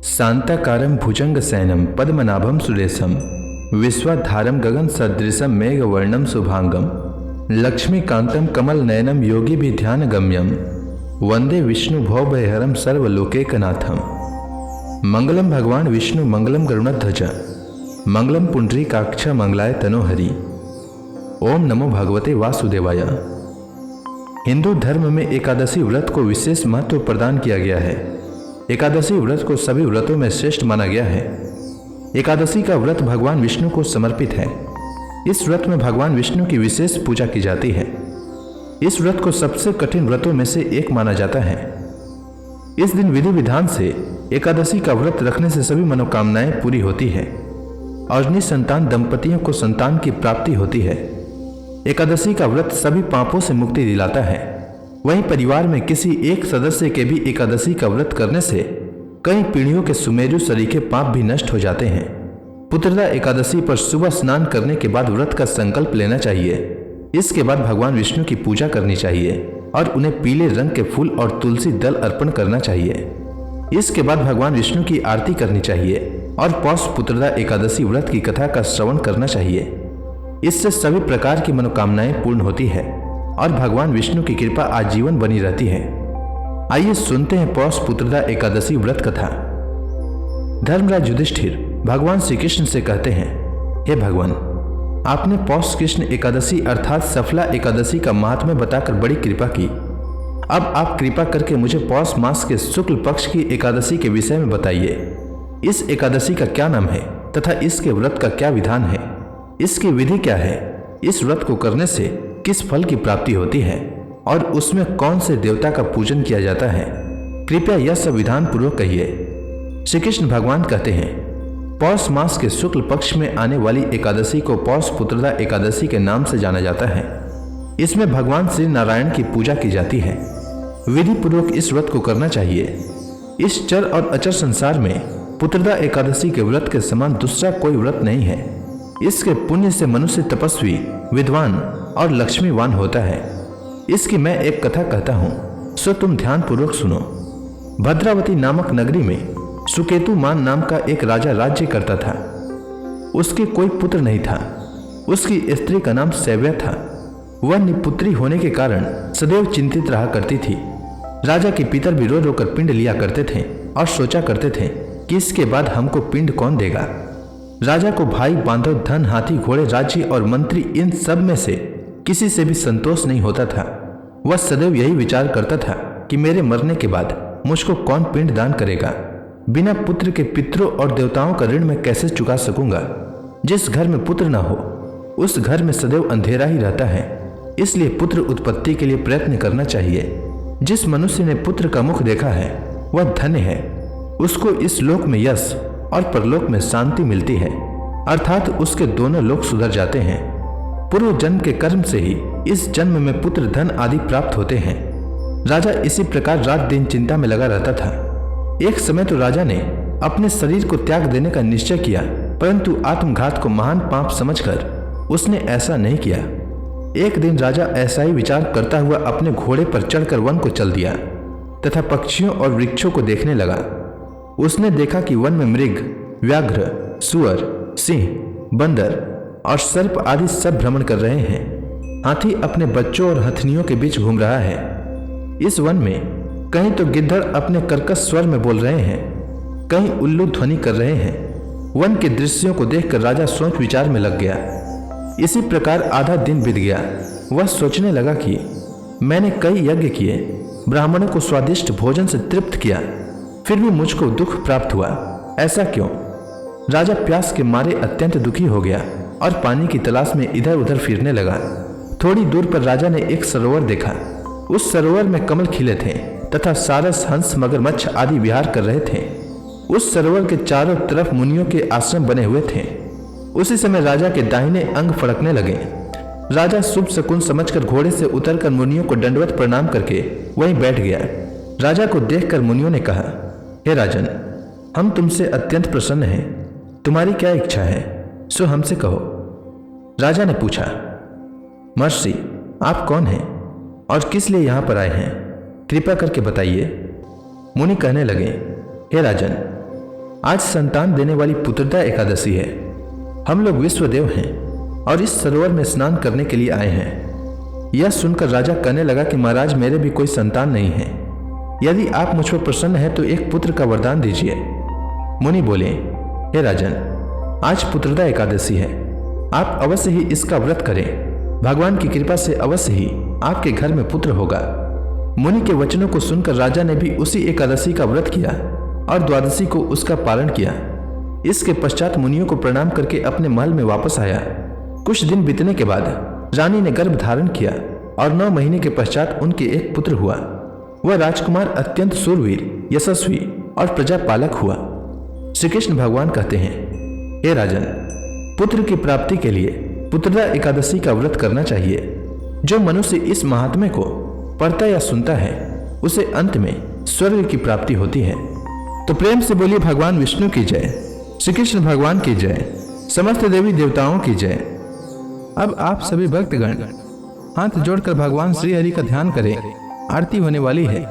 शांताकारं भुजंगशयनं पद्मनाभं सुरेशं विश्वाधारं गगनसदृशं मेघवर्णं शुभांगं लक्ष्मीकान्तं कमलनयनं योगिभिर्ध्यानगम्यं वंदे विष्णुभवभयहरं सर्वलोकैकनाथं। मंगलम भगवान विष्णु मंगलम गरुड़ध्वज मंगलम पुंडरीकाक्ष मंगलाय तनोहरि। ओम नमो भगवते वासुदेवाय। हिंदू धर्म में एकादशी व्रत को विशेष महत्व प्रदान किया गया है। एकादशी व्रत को सभी व्रतों में श्रेष्ठ माना गया है। एकादशी का व्रत भगवान विष्णु को समर्पित है। इस व्रत में भगवान विष्णु की विशेष पूजा की जाती है। इस व्रत को सबसे कठिन व्रतों में से एक माना जाता है। इस दिन विधि विधान से एकादशी का व्रत रखने से सभी मनोकामनाएं पूरी होती है और निसंतान दंपतियों को संतान की प्राप्ति होती है। एकादशी का व्रत सभी पापों से मुक्ति दिलाता है। वहीं परिवार में किसी एक सदस्य के भी एकादशी का व्रत करने से कई पीढ़ियों के सुमेरु सरीखे पाप भी नष्ट हो जाते हैं। पुत्रदा एकादशी पर सुबह स्नान करने के बाद व्रत का संकल्प लेना चाहिए। इसके बाद भगवान विष्णु की पूजा करनी चाहिए और उन्हें पीले रंग के फूल और तुलसी दल अर्पण करना चाहिए। इसके बाद भगवान विष्णु की आरती करनी चाहिए और पौष पुत्रदा एकादशी व्रत की कथा का श्रवण करना चाहिए। इससे सभी प्रकार की मनोकामनाएं पूर्ण होती है और भगवान विष्णु की कृपा आजीवन बनी रहती है। आइए सुनते हैं पौष पुत्रदा एकादशी व्रत कथा। धर्मराज युधिष्ठिर भगवान श्री कृष्ण से कहते हैं, हे भगवान, आपने पौष कृष्ण एकादशी अर्थात सफला एकादशी का महात्म्य बताकर बड़ी कृपा की। अब आप कृपा करके मुझे पौष मास के शुक्ल पक्ष की एकादशी के विषय में बताइए। इस एकादशी का क्या नाम है तथा इसके व्रत का क्या विधान है, इसकी विधि क्या है, इस व्रत को करने से किस फल की प्राप्ति होती है और उसमें कौन से देवता का पूजन किया जाता है, कृपया यह सब विधान पूर्वक कहिए। श्री कृष्ण भगवान कहते हैं, पौष मास के शुक्ल पक्ष में आने वाली एकादशी को पौष पुत्रदा एकादशी के नाम से जाना जाता है। इसमें भगवान श्री नारायण की पूजा की जाती है। विधि पूर्वक इस व्रत को करना चाहिए। इस चर और अचर संसार में पुत्रदा एकादशी के व्रत के समान दूसरा कोई व्रत नहीं है। इसके पुण्य से मनुष्य तपस्वी, विद्वान और लक्ष्मीवान होता है। इसकी मैं एक कथा कहता हूँ, सो तुम ध्यान पूर्वक सुनो। भद्रावती नामक नगरी में सुकेतुमान नाम का एक राजा राज्य करता था। उसके कोई पुत्र नहीं था। उसकी स्त्री का नाम सैव्या था। वह निपुत्री होने के कारण सदैव चिंतित रहा करती थी। राजा के पितर भी रो रो कर पिंड लिया करते थे और सोचा करते थे कि इसके बाद हमको पिंड कौन देगा। राजा को भाई, बांधव, धन, हाथी, घोड़े, राज्य और मंत्री इन सब में से किसी से भी संतोष नहीं होता था। वह सदैव यही विचार करता था कि मेरे मरने के बाद मुझको कौन पिंड दान करेगा। बिना पुत्र के पितरों और देवताओं का ऋण मैं कैसे चुका सकूंगा। जिस घर में पुत्र न हो उस घर में सदैव अंधेरा ही रहता है। इसलिए पुत्र उत्पत्ति के लिए प्रयत्न करना चाहिए। जिस मनुष्य ने पुत्र का मुख देखा है वह धन्य है। उसको इस लोक में यश और परलोक में शांति मिलती है, अर्थात उसके दोनों लोक सुधर जाते हैं। पूर्व जन्म के कर्म से ही इस जन्म में पुत्र, धन आदि प्राप्त होते हैं। राजा इसी प्रकार रात दिन चिंता में लगा रहता था। एक समय तो राजा ने अपने शरीर को त्याग देने का निश्चय किया, परंतु आत्मघात को महान पाप समझकर उसने ऐसा नहीं किया। एक दिन राजा ऐसा ही विचार करता हुआ अपने घोड़े पर चढ़कर वन को चल दिया तथा पक्षियों और वृक्षों को देखने लगा। उसने देखा कि वन में मृग, व्याघ्र, सुअर, सिंह, बंदर और सर्प आदि सब भ्रमण कर रहे हैं। हाथी अपने बच्चों और हथनियों के बीच घूम रहा है। इस वन में कहीं तो गिद्दड़ अपने कर्कश स्वर में बोल रहे हैं, कहीं उल्लू ध्वनि कर रहे हैं। वन के दृश्यों को देखकर राजा सोच विचार में लग गया। इसी प्रकार आधा दिन बीत गया। वह सोचने लगा कि मैंने कई यज्ञ किए, ब्राह्मणों को स्वादिष्ट भोजन से तृप्त किया, फिर भी मुझको दुख प्राप्त हुआ। ऐसा क्यों? राजा प्यास के मारे अत्यंत दुखी हो गया और पानी की तलाश में इधर उधर फिरने लगा। थोड़ी दूर पर राजा ने एक सरोवर देखा। उस सरोवर में कमल खिले थे तथा सारस, हंस, मगरमच्छ आदि विहार कर रहे थे। उस सरोवर के चारों तरफ मुनियों के आश्रम बने हुए थे। उसी समय राजा के दाहिने अंग फड़कने लगे। राजा शुभ शकुन समझकर घोड़े से उतरकर मुनियों को दंडवत प्रणाम करके वहीं बैठ गया। राजा को देखकर मुनियों ने कहा, हे राजन, हम तुमसे अत्यंत प्रसन्न हैं। तुम्हारी क्या इच्छा है, सो हमसे कहो। राजा ने पूछा, महर्षि, आप कौन हैं और किस लिए यहाँ पर आए हैं, कृपया करके बताइए। मुनि कहने लगे, हे राजन, आज संतान देने वाली पुत्रदा एकादशी है। हम लोग विश्वदेव हैं और इस सरोवर में स्नान करने के लिए आए हैं। यह सुनकर राजा कहने लगा कि महाराज, मेरे भी कोई संतान नहीं है। यदि आप मुझ पर प्रसन्न हैं तो एक पुत्र का वरदान दीजिए। मुनि बोले, हे राजन, आज पुत्रदा एकादशी है, आप अवश्य ही इसका व्रत करें। भगवान की कृपा से अवश्य ही आपके घर में पुत्र होगा। मुनि के वचनों को सुनकर राजा ने भी उसी एकादशी का व्रत किया और द्वादशी को उसका पालन किया। इसके पश्चात मुनियों को प्रणाम करके अपने महल में वापस आया। कुछ दिन बीतने के बाद रानी ने गर्भ धारण किया और 9 महीने के पश्चात उनके एक पुत्र हुआ। वह राजकुमार अत्यंत शूरवीर, यशस्वी और प्रजापालक हुआ। श्री कृष्ण भगवान कहते हैं, हे राजन, पुत्र की प्राप्ति के लिए पुत्रदा एकादशी का व्रत करना चाहिए। जो मनुष्य इस महात्म्य को पढ़ता या सुनता है उसे अंत में स्वर्ग की प्राप्ति होती है। तो प्रेम से बोलिए भगवान विष्णु की जय, श्री कृष्ण भगवान की जय, समस्त देवी देवताओं की जय। अब आप सभी भक्तगण हाथ जोड़कर भगवान श्री हरि का ध्यान करें। आरती होने वाली है।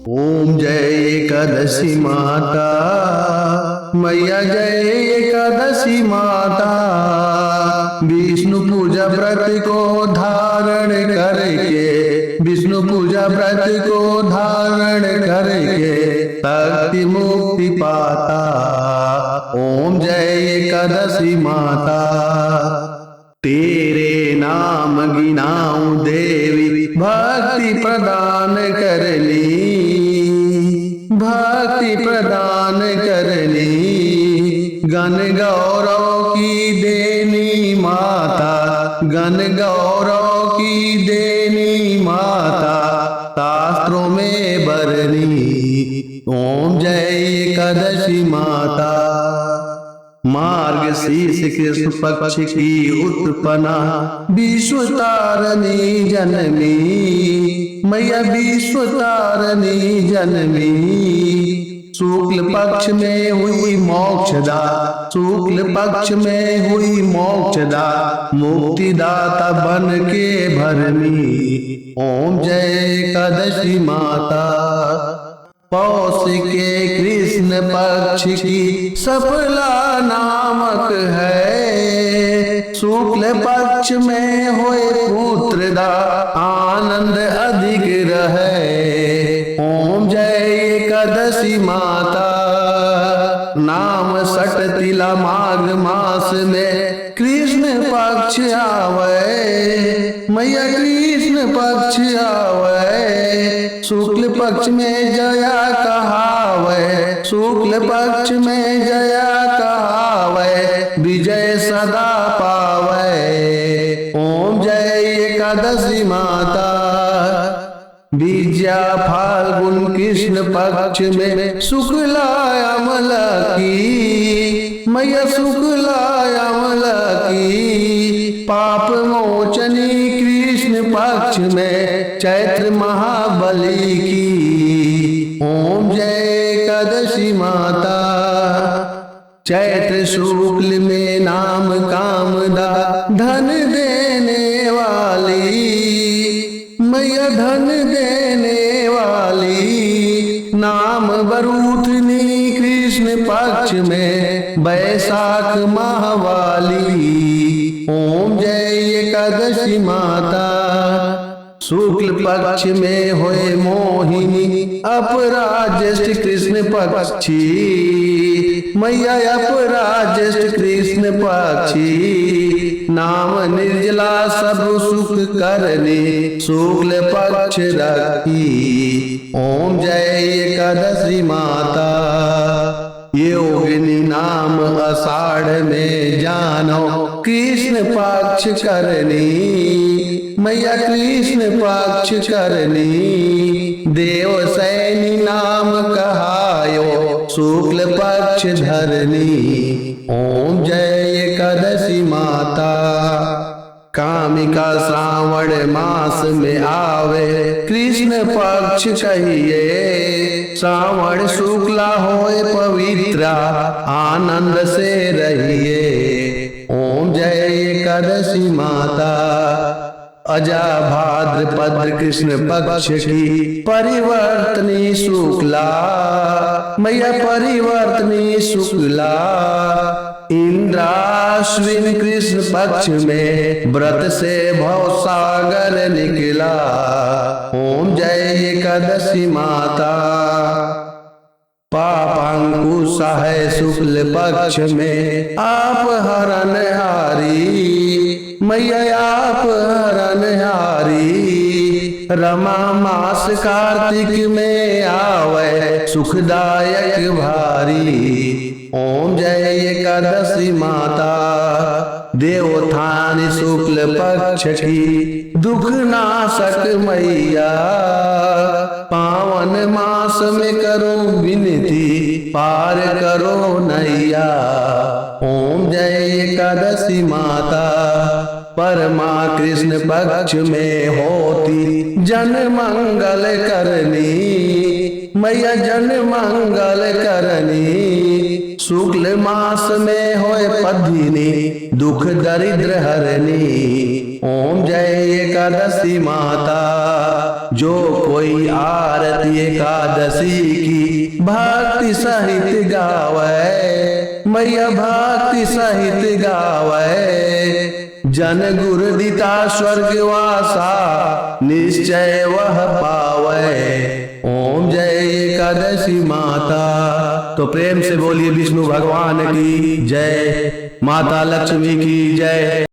ओम जय एकादशी माता मैया, जय एकादशी माता। विष्णु पूजा व्रत को धारण करके, विष्णु पूजा व्रत को धारण करके शक्ति मुक्ति पाता। ओम जय एकादशी माता। तेरे नाम गिनाऊं देवी, भक्ति प्रदान करनी, भक्ति प्रदान करनी। गण गौरव की देनी माता, गण गौरव की देनी माता, शास्त्रों में बरनी। ओम जय एकादशी माता। मार्गशीर्ष कृष्ण पक्ष की उत्पन्ना, विश्व तारणी जनमी मैया, विश्व तारणी जनमी। शुक्ल पक्ष में हुई मोक्षदा, शुक्ल पक्ष में हुई मोक्षदा, मुक्तिदाता बन के भरमी। ओम जय एकादशी माता। पौष के कृष्ण पक्ष की सफला नामक है, शुक्ल पक्ष में होए पुत्रदा, आनंद अधिक रहे। ओम जय एकादशी माता। नाम सट तिला माघ मास में कृष्ण पक्ष आवे मैया, कृष्ण पक्ष आवे। शुक्ल पक्ष में जया कहावे, शुक्ल पक्ष में जया कहावे, विजय सदा पावे। ओम जय एकादशी माता। विद्या फाल्गुन कृष्ण पक्ष में शुक्ला अमल की मैया, शुक्ला अमल की। पाप मोचनी कृष्ण पक्ष में चैत्र महाबली की। ओम जय एकादशी माता। चैत्र शुक्ल में नाम कामदा, धन देने वाली मैया, धन देने वाली। नाम बरूथनी कृष्ण पक्ष में बैसाख माहवाली। ओम जय एकादशी माता। शुक्ल पक्ष में होए मोहिनी, अपराज्येष्ठ कृष्ण पक्षी मैया, अपराज्येष्ठ कृष्ण पक्षी। नाम निर्जला सब सुख करने, शुक्ल पक्ष रखी। ओम जय एकादशी माता। योगिनी नाम आषाढ़ में जानो, कृष्ण पक्ष करनी मैया, कृष्ण पक्ष करनी। देव सैनी नाम कहायो, शुक्ल पक्ष धरनी। ओम जय एकादशी माता। कामिका श्रावण मास में आवे, कृष्ण पक्ष कहिए। श्रावण शुक्ला होए पवित्रा, आनंद से रहिए। ओम जय एकादशी माता। अजा भाद्रपद कृष्ण पक्ष की परिवर्तनी शुक्ला, मैया परिवर्तनी शुक्ला। इंद्राश्विन कृष्ण पक्ष में व्रत से भव सागर निकला। ओम जय एकादशी माता। पापांकुश है शुक्ल पक्ष में आप हरणहारी, मैया आप हरणहारी। रमा मास कार्तिक में आवे सुखदायक भारी। ओम जय एकादशी माता। देवोत्थान शुक्ल पक्ष की दुख नाशक मैया, पावन मास में करो विनती पार करो नैया। ओम जय एकादशी माता। परमा कृष्ण पक्ष में होती जन मंगल करनी, मैया जन मंगल करनी। शुक्ल मास में होए पद्मिनी दुख दरिद्र हरनी। ओम जय एकादशी माता। जो कोई आरती एकादशी की भक्ति सहित गावे, मैया भक्ति सहित गावे। जन गुरु दिता स्वर्गवासा निश्चय वह पावे। ओम जय एकादशी माता। तो प्रेम से बोलिए विष्णु भगवान की जय, माता लक्ष्मी की जय।